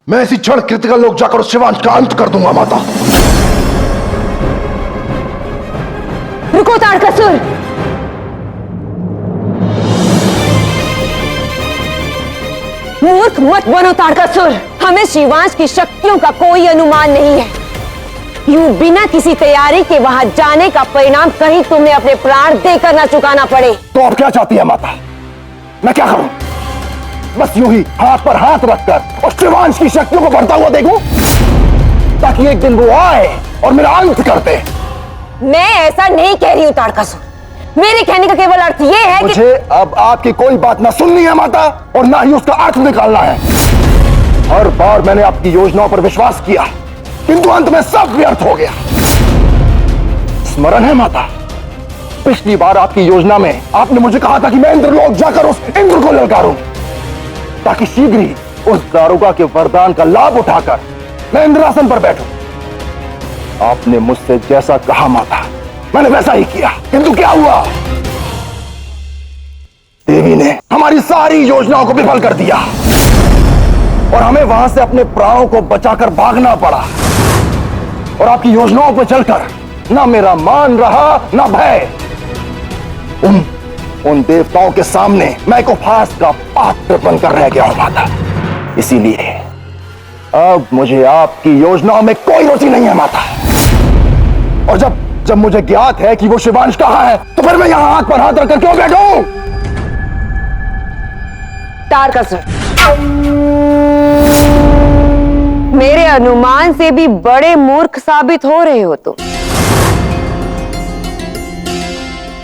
मैं इसी क्षण क्रिटिकल लोग जाकर उस शिवांश का अंत कर दूंगा माता। रुको तारकासुर, मूर्ख मत बनो तारकासुर। हमें शिवांश की शक्तियों का कोई अनुमान नहीं है। यूं बिना किसी तैयारी के वहां जाने का परिणाम कहीं तुम्हें अपने प्राण देकर ना चुकाना पड़े। तो आप क्या चाहती है माता? मैं क्या करूं? बस यूं ही हाथ पर हाथ रखकर उस शिवांश की शक्तियों को बढ़ता हुआ देखूं, ताकि एक दिन वो आए और मेरा अंत कर दे। मैं ऐसा नहीं कह रही हूं तारकासुर। मेरे कहने का केवल अर्थ यह है कि मुझे अब आपकी कोई बात ना सुननी है माता, और ना ही उसका अर्थ निकालना है। हर बार मैंने आपकी योजनाओं पर विश्वास किया, किंतु अंत में सब व्यर्थ हो गया। स्मरण है माता, पिछली बार आपकी योजना में आपने मुझे कहा था कि मैं इंद्रलोक जाकर उस इंद्र को ललकारूं, ताकि शीघ्र ही उस दारोगा के वरदान का लाभ उठाकर मैं इंद्रासन पर बैठूं। आपने मुझसे जैसा कहा माता, मैंने वैसा ही किया, किंतु क्या हुआ? देवी ने हमारी सारी योजनाओं को विफल कर दिया और हमें वहां से अपने प्राणों को बचाकर भागना पड़ा। और आपकी योजनाओं पर चलकर ना मेरा मान रहा ना भय। उन देवताओं के सामने मैं एक उपहास का पात्र बनकर रह गया हूं माता। इसीलिए अब मुझे आपकी योजनाओं में कोई रुचि नहीं है माता। और जब मुझे ज्ञात है कि वो शिवांश कहां है, तो फिर मैं यहां हाथ पर हाथ रखकर क्यों बैठूं? तारकासुर, मेरे अनुमान से भी बड़े मूर्ख साबित हो रहे हो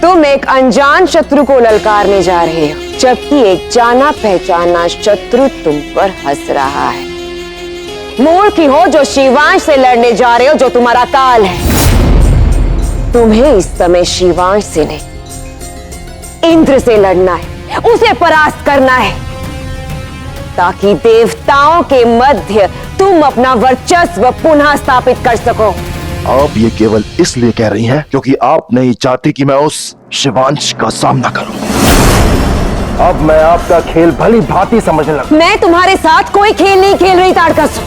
तुम एक अनजान शत्रु को ललकारने जा रहे हो, जबकि एक जाना पहचाना शत्रु तुम पर हंस रहा है। मूर्ख ही हो जो शिवांश से लड़ने जा रहे हो, जो तुम्हारा काल है। तुम्हें इस समय शिवांश से नहीं, इंद्र से लड़ना है, उसे परास्त करना है, ताकि देवताओं के मध्य तुम अपना वर्चस्व पुनः स्थापित कर सको। आप ये केवल इसलिए कह रही हैं क्योंकि आप नहीं चाहती कि मैं उस शिवांश का सामना करूं। अब मैं आपका खेल भली भांति समझने लगा। मैं तुम्हारे साथ कोई खेल नहीं खेल रही तारकासुर।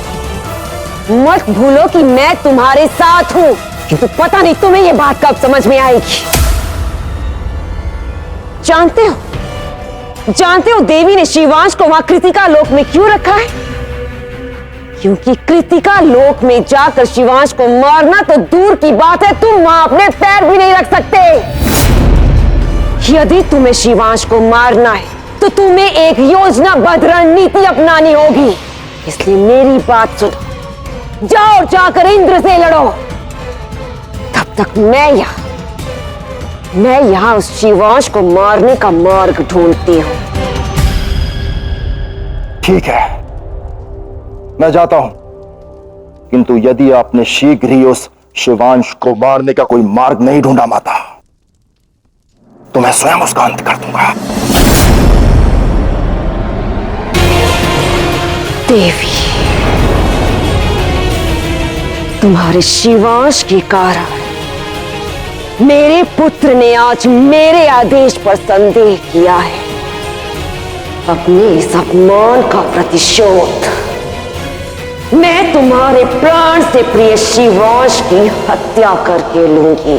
मत भूलो कि मैं तुम्हारे साथ हूं, किंतु पता नहीं तुम्हें ये बात कब समझ में आएगी। जानते हो देवी ने शिवांश को वहां कृतिका लोक में क्यों रखा है? क्योंकि कृतिका लोक में जाकर शिवांश को मारना तो दूर की बात है, तुम वहां अपने पैर भी नहीं रख सकते। यदि तुम्हें शिवांश को मारना है तो तुम्हें एक योजनाबद्ध रणनीति अपनानी होगी। इसलिए मेरी बात सुनो, जाओ जाकर इंद्र से लड़ो। तब तक मैं यहां उस शिवांश को मारने का मार्ग ढूंढती हूं। ठीक है, मैं जाता हूं, किंतु यदि आपने शीघ्र ही उस शिवांश को मारने का कोई मार्ग नहीं ढूंढा माता, तो मैं स्वयं उसका अंत कर दूंगा। देवी, तुम्हारे शिवांश के कारण मेरे पुत्र ने आज मेरे आदेश पर संदेह किया है। अपने इस अपमान का प्रतिशोध मैं तुम्हारे प्राण से प्रिय शिवांश की हत्या करके लूंगी।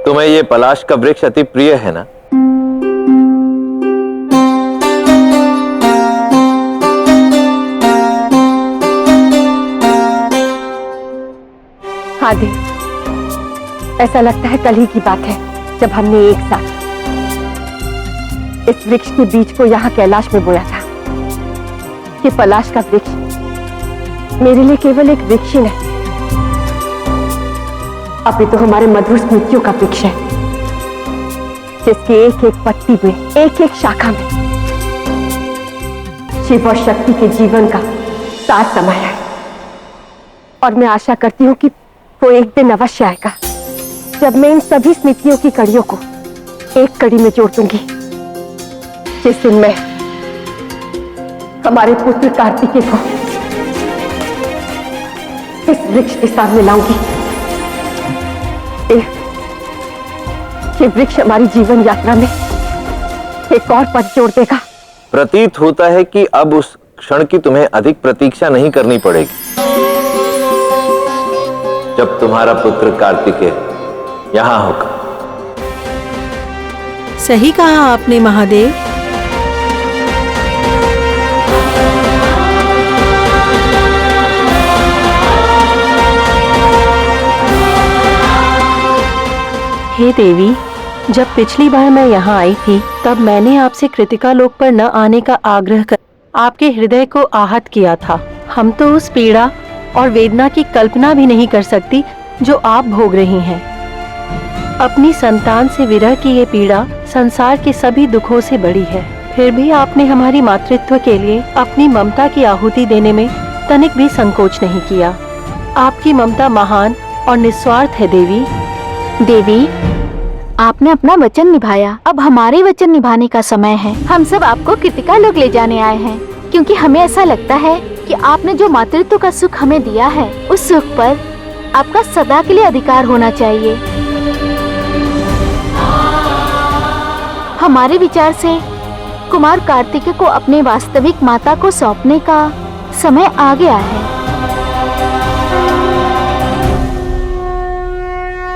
तुम्हें ये पलाश का वृक्ष अति प्रिय है ना? हाँ देव, ऐसा लगता है कल ही की बात है जब हमने एक साथ इस वृक्ष के बीज को यहाँ कैलाश में बोया था। ये पलाश का वृक्ष मेरे लिए केवल एक वृक्ष ही नहीं, अभी तो हमारे मधुर स्मृतियों का वृक्ष है, जिसकी एक एक पत्ती में, एक एक शाखा में शिव और शक्ति के जीवन का सार समाया है। और मैं आशा करती हूँ कि वो एक दिन अवश्य आएगा जब मैं इन सभी स्मृतियों की कड़ियों को एक कड़ी में जोड़ दूंगी, जिस दिन मैं हमारे पुत्र कार्तिकेय को इस वृक्ष के सामने लाऊंगी। ये वृक्ष हमारी जीवन यात्रा में एक और पथ जोड़ देगा। प्रतीत होता है कि अब उस क्षण की तुम्हें अधिक प्रतीक्षा नहीं करनी पड़ेगी, जब तुम्हारा पुत्र कार्तिकेय यहां होगा। सही कहा आपने महादेव। हे देवी, जब पिछली बार मैं यहाँ आई थी तब मैंने आपसे कृतिका लोक पर न आने का आग्रह कर आपके हृदय को आहत किया था। हम तो उस पीड़ा और वेदना की कल्पना भी नहीं कर सकती जो आप भोग रही हैं। अपनी संतान से विरह की ये पीड़ा संसार के सभी दुखों से बड़ी है। फिर भी आपने हमारी मातृत्व के लिए अपनी ममता की आहुति देने में तनिक भी संकोच नहीं किया। आपकी ममता महान और निस्वार्थ है देवी। देवी, आपने अपना वचन निभाया, अब हमारे वचन निभाने का समय है। हम सब आपको कृतिका लोक ले जाने आए हैं, क्योंकि हमें ऐसा लगता है कि आपने जो मातृत्व का सुख हमें दिया है, उस सुख पर आपका सदा के लिए अधिकार होना चाहिए। हमारे विचार से कुमार कार्तिकेय को अपने वास्तविक माता को सौंपने का समय आ गया है।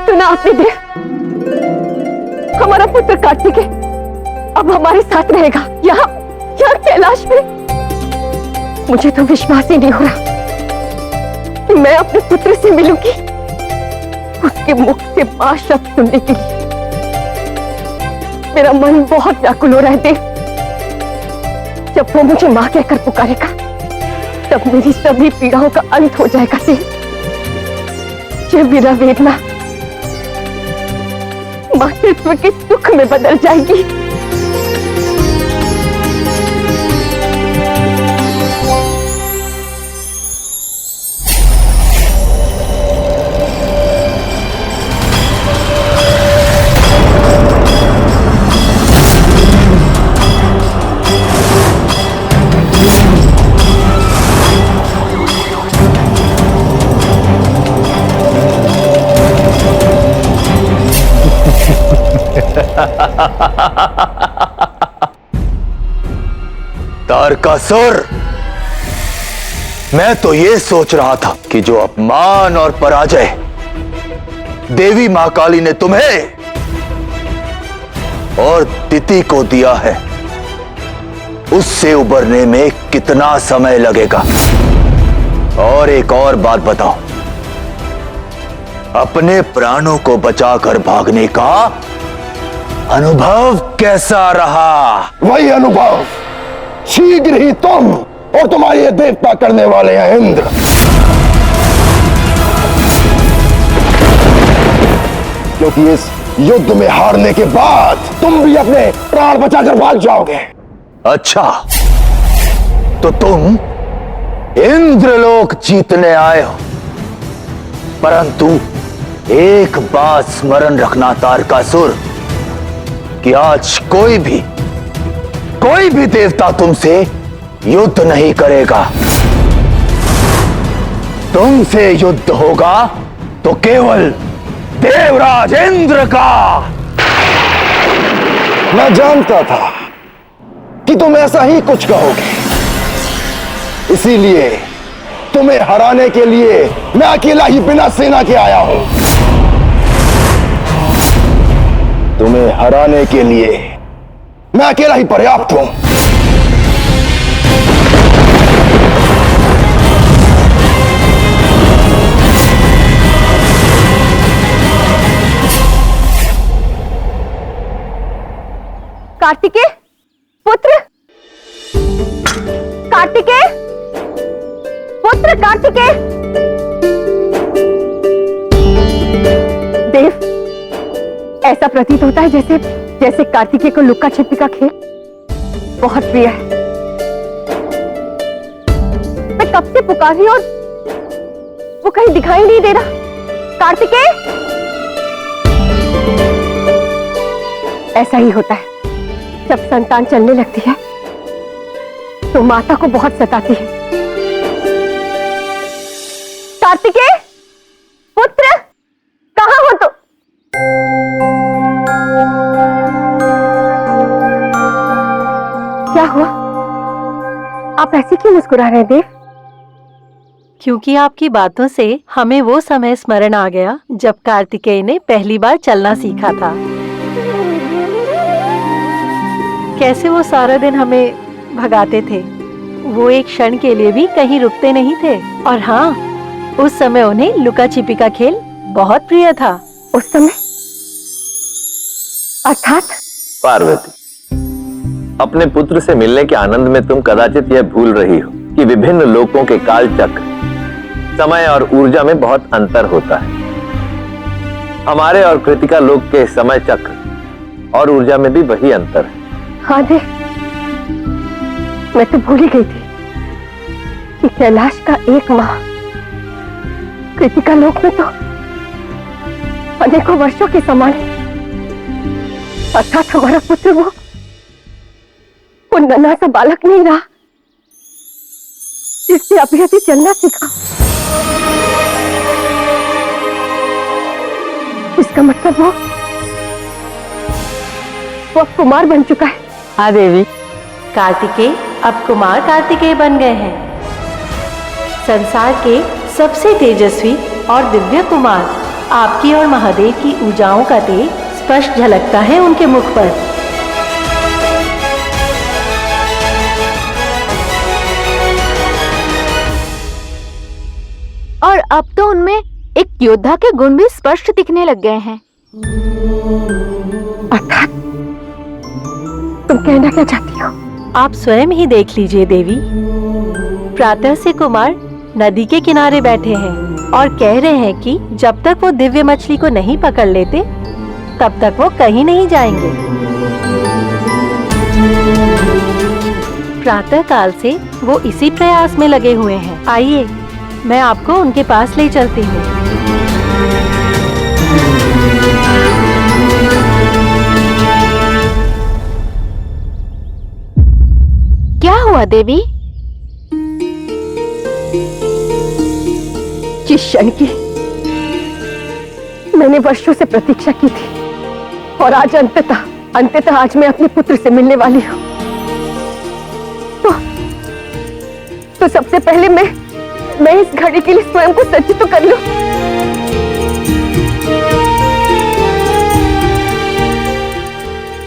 सुना आपने देव, हमारा पुत्र कार्तिकेय अब हमारे साथ रहेगा यहाँ कैलाश में। मुझे तो विश्वास ही नहीं हो रहा कि मैं अपने पुत्र से मिलूंगी। उसके मुख से मां शब्द सुनने के लिए मेरा मन बहुत व्याकुल हो रहा है देव। जब वो मुझे मां कहकर पुकारेगा तब मेरी सभी पीड़ाओं का अंत हो जाएगा देव। ये मेरा वेदना मातृत्व के सुख में बदल जाएगी। तारकासुर, मैं तो ये सोच रहा था कि जो अपमान और पराजय देवी मां काली ने तुम्हें और तिथि को दिया है, उससे उबरने में कितना समय लगेगा। और एक और बात बताओ, अपने प्राणों को बचाकर भागने का अनुभव कैसा रहा? वही अनुभव शीघ्र ही तुम और तुम्हारे ये देवता करने वाले हैं इंद्र। क्योंकि इस युद्ध में हारने के बाद तुम भी अपने प्राण बचाकर भाग जाओगे। अच्छा, तो तुम इंद्रलोक जीतने आए हो, परंतु एक बात स्मरण रखना तारकासुर, कि आज कोई भी देवता तुमसे युद्ध नहीं करेगा। तुमसे युद्ध होगा तो केवल देवराज इंद्र का। मैं जानता था कि तुम ऐसा ही कुछ कहोगे, इसीलिए तुम्हें हराने के लिए मैं अकेला ही बिना सेना के आया हूं। तुम्हें हराने के लिए मैं अकेला ही पर्याप्त हूं। कार्तिकेय पुत्र, कार्तिकेय पुत्र, कार्तिकेय। देव, ऐसा प्रतीत होता है जैसे कार्तिकेय को लुक्का छिपी का खेल बहुत प्रिय है। मैं कब से पुकार रही हूं और वो कहीं दिखाई नहीं दे रहा। कार्तिकेय, ऐसा ही होता है जब संतान चलने लगती है तो माता को बहुत सताती है। कार्तिकेय पुत्र, कहाँ हो तुम? क्या हुआ? आप ऐसे क्यों मुस्कुरा रहे हैं देव? क्योंकि आपकी बातों से हमें वो समय स्मरण आ गया जब कार्तिकेय ने पहली बार चलना सीखा था। कैसे वो सारा दिन हमें भगाते थे, वो एक क्षण के लिए भी कहीं रुकते नहीं थे। और हाँ, उस समय उन्हें लुका छिपी का खेल बहुत प्रिय था। उस समय अर्थात? पार्वती, अपने पुत्र से मिलने के आनंद में तुम कदाचित यह भूल रही हो कि विभिन्न लोकों के काल चक्र, समय और ऊर्जा में बहुत अंतर होता है। हमारे और कृतिका लोक के समय चक्र और ऊर्जा में भी वही अंतर है। हाँ देव, मैं तो भूल ही गई थी कि कैलाश का एक माह कृतिका लोक में तो अनेकों वर्षों के समान है। अर्थात हमारा पुत्र वो नन्हा सा बालक नहीं रहा जिससे अभी अभी चलना सीखा। इसका मतलब वो अब कुमार बन चुका है। हाँ देवी, कार्तिकेय अब कुमार कार्तिकेय बन गए हैं। संसार के सबसे तेजस्वी और दिव्य कुमार। आपकी और महादेव की ऊर्जाओं का तेज स्पष्ट झलकता है उनके मुख पर। और अब तो उनमें एक योद्धा के गुण भी स्पष्ट दिखने लग गए हैं। अर्थात तुम कहना क्या चाहती हो? आप स्वयं ही देख लीजिए देवी। प्रातः से कुमार नदी के किनारे बैठे हैं और कह रहे हैं कि जब तक वो दिव्य मछली को नहीं पकड़ लेते तब तक वो कहीं नहीं जाएंगे। प्रातः काल से वो इसी प्रयास में लगे हुए हैं। आइए, मैं आपको उनके पास ले चलती हूँ। क्या हुआ देवी? जिस क्षण की मैंने वर्षों से प्रतीक्षा की थी और आज अंततः आज मैं अपने पुत्र से मिलने वाली हूँ। तो सबसे पहले मैं इस घड़ी के लिए स्वयं को सज्जित तो कर लूं।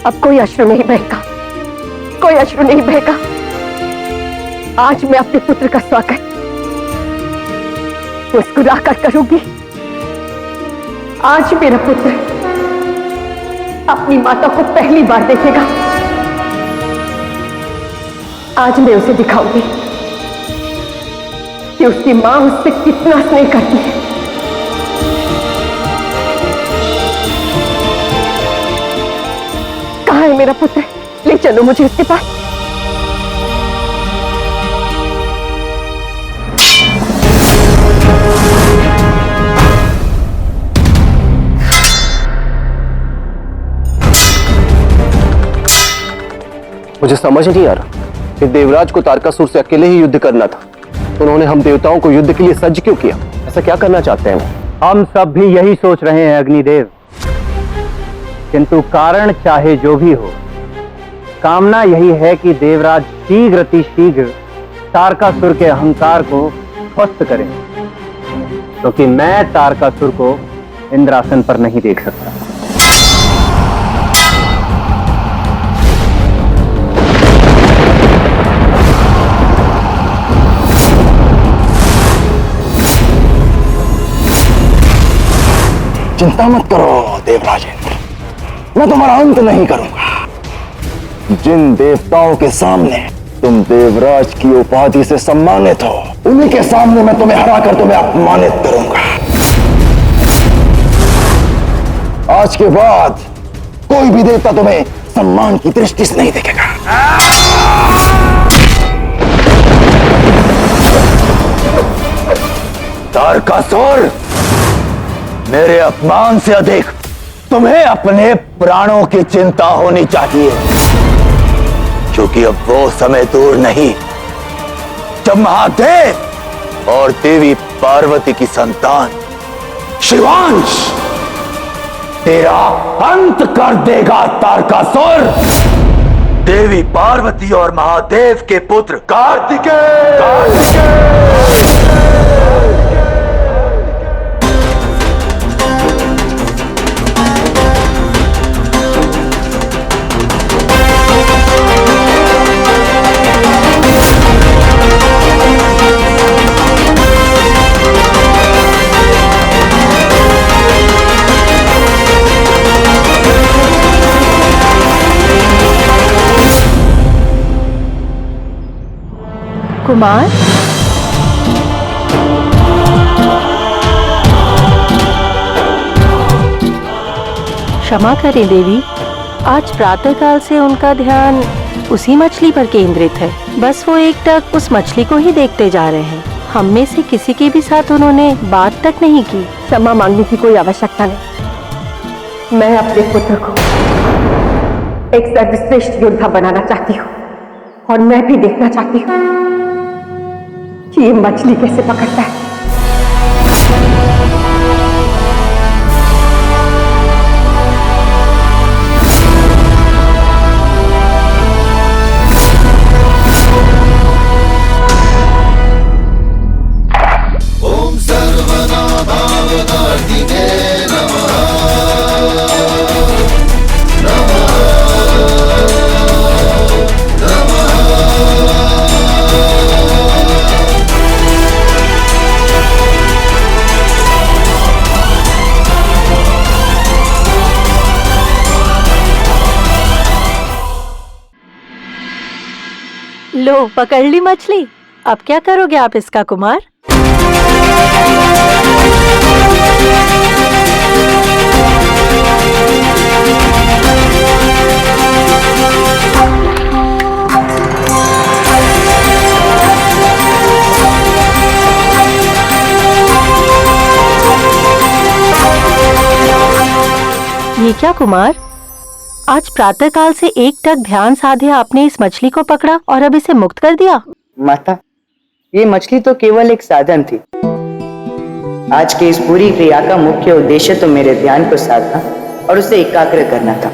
अब कोई अश्रु नहीं बहेगा, कोई अश्रु नहीं बहेगा। आज मैं अपने पुत्र का स्वागत मुस्कुरा कर करूंगी। आज मेरा पुत्र अपनी माता को पहली बार देखेगा। आज मैं उसे दिखाऊंगी कि उसकी मां उससे कितना स्नेह करती है। कहाँ है मेरा पुत्र? ले चलो मुझे उसके पास। मुझे समझ नहीं आ रहा कि देवराज को तारकासुर से अकेले ही युद्ध करना था, तो उन्होंने हम देवताओं को युद्ध के लिए सज्ज क्यों किया? ऐसा क्या करना चाहते हैं वो? हम सब भी यही सोच रहे हैं अग्निदेव, किंतु कारण चाहे जो भी हो, कामना यही है कि देवराज शीघ्र अतिशीघ्र तारकासुर के अहंकार को ध्वस्त करें, क्योंकि मैं तारकासुर को इंद्रासन पर नहीं देख सकता। चिंता मत करो देवराजेंद्र, मैं तुम्हारा अंत नहीं करूंगा। जिन देवताओं के सामने तुम देवराज की उपाधि से सम्मानित हो, उन्हीं के सामने मैं तुम्हें हराकर तुम्हें अपमानित करूंगा। आज के बाद कोई भी देवता तुम्हें सम्मान की दृष्टि से नहीं देखेगा। तारकासुर, मेरे अपमान से अधिक तुम्हें अपने प्राणों की चिंता होनी चाहिए, क्योंकि अब वो समय दूर नहीं जब महादेव और देवी पार्वती की संतान शिवांश तेरा अंत कर देगा तारकासुर। देवी पार्वती और महादेव के पुत्र कार्तिकेय कुमार, क्षमा करें देवी, आज प्रातःकाल से उनका ध्यान उसी मछली पर केंद्रित है। बस वो एकटक उस मछली को ही देखते जा रहे हैं। हम में से किसी के भी साथ उन्होंने बात तक नहीं की। क्षमा मांगने की कोई आवश्यकता नहीं। मैं अपने पुत्र को एक सर्वश्रेष्ठ योद्धा बनाना चाहती हूँ और मैं भी देखना चाहती हूँ कि ये मछली कैसे पकड़ता है। ओम सर्वनाभावकार्तिके लो, पकड़ ली मछली। अब क्या करोगे आप इसका कुमार? ये क्या कुमार, आज प्रातःकाल से एक टक ध्यान साधे आपने इस मछली को पकड़ा और अब इसे मुक्त कर दिया? माता, ये मछली तो केवल एक साधन थी। आज की इस पूरी क्रिया का मुख्य उद्देश्य तो मेरे ध्यान को साधना और उसे एकाग्र करना था।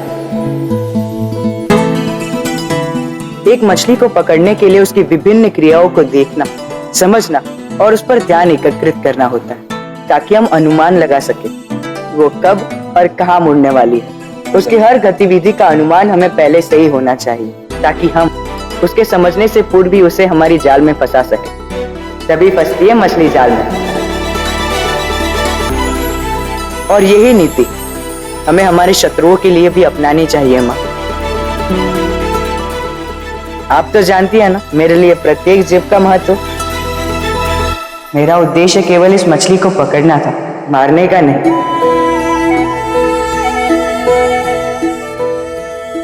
एक मछली को पकड़ने के लिए उसकी विभिन्न क्रियाओं को देखना, समझना और उस पर ध्यान एकत्रित करना होता है, ताकि हम अनुमान लगा सके वो कब और कहाँ मुड़ने वाली है। उसकी हर गतिविधि का अनुमान हमें पहले से ही होना चाहिए, ताकि हम उसके समझने से पूर्व भी उसे हमारी जाल में फंसा सके। तभी फंसती है मछली जाल में। और यही नीति हमें हमारे शत्रुओं के लिए भी अपनानी चाहिए माँ। आप तो जानती है ना मेरे लिए प्रत्येक जीव का महत्व। मेरा उद्देश्य केवल इस मछली को पकड़ना था, मारने का नहीं।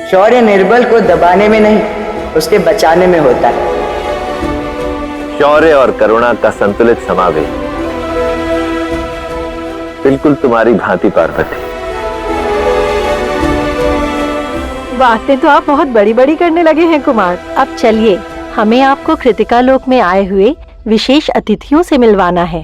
शौर्य निर्बल को दबाने में नहीं, उसके बचाने में होता है। शौर्य और करुणा का संतुलित समावेश, बिल्कुल तुम्हारी भांति पार्वती। बातें तो आप बहुत बड़ी बड़ी करने लगे हैं कुमार। अब चलिए, हमें आपको कृतिका लोक में आए हुए विशेष अतिथियों से मिलवाना है।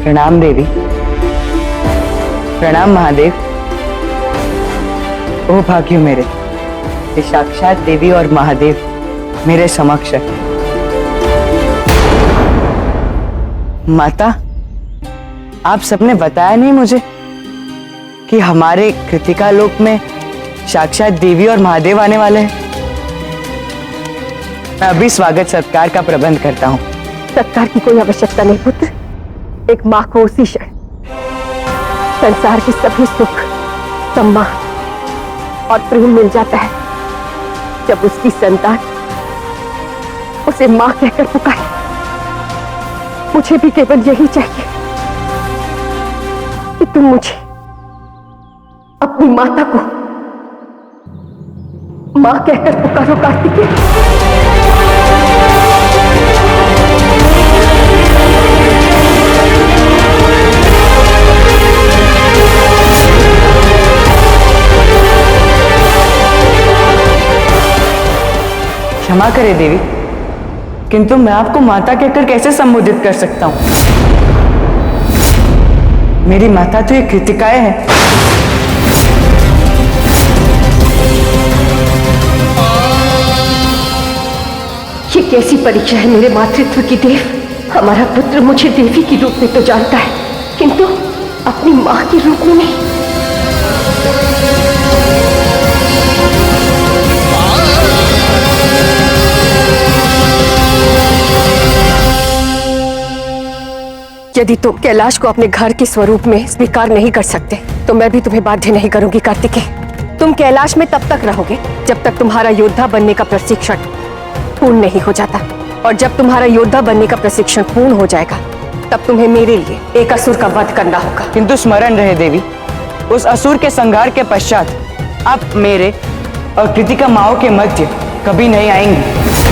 प्रणाम देवी। प्रणाम महादेव। ओ भाग्य मेरे, कि साक्षात देवी और महादेव मेरे समक्ष है। माता, आप सबने बताया नहीं मुझे कि हमारे कृतिका लोक में साक्षात देवी और महादेव आने वाले हैं। मैं अभी स्वागत सत्कार का प्रबंध करता हूँ। सत्कार की कोई आवश्यकता नहीं पुत्र। एक माँ को उसी क्षण संसार के सभी सुख, सम्मान और प्रेम मिल जाता है जब उसकी संतान उसे माँ कहकर पुकारे। मुझे भी केवल यही चाहिए कि तुम मुझे अपनी माता को माँ कहकर पुकारो कार्तिकेय। क्षमा करे देवी, किंतु मैं आपको माता कहकर कैसे संबोधित कर सकता हूँ? मेरी माता तो ये कृतिकाएं हैं। ये कैसी परीक्षा है मेरे मातृत्व की देव। हमारा पुत्र मुझे देवी के रूप में तो जानता है, किंतु अपनी माँ के रूप में नहीं। यदि तुम कैलाश को अपने घर के स्वरूप में स्वीकार नहीं कर सकते तो मैं भी तुम्हें बाध्य नहीं करूंगी कार्तिकेय। तुम कैलाश में तब तक रहोगे जब तक तुम्हारा योद्धा बनने का प्रशिक्षण पूर्ण नहीं हो जाता, और जब तुम्हारा योद्धा बनने का प्रशिक्षण पूर्ण हो जाएगा तब तुम्हें मेरे लिए एक असुर का वध करना होगा। किंतु स्मरण रहे देवी, उस असुर के संहार के पश्चात आप मेरे और कृतिका माओ के मध्य कभी नहीं आएंगी।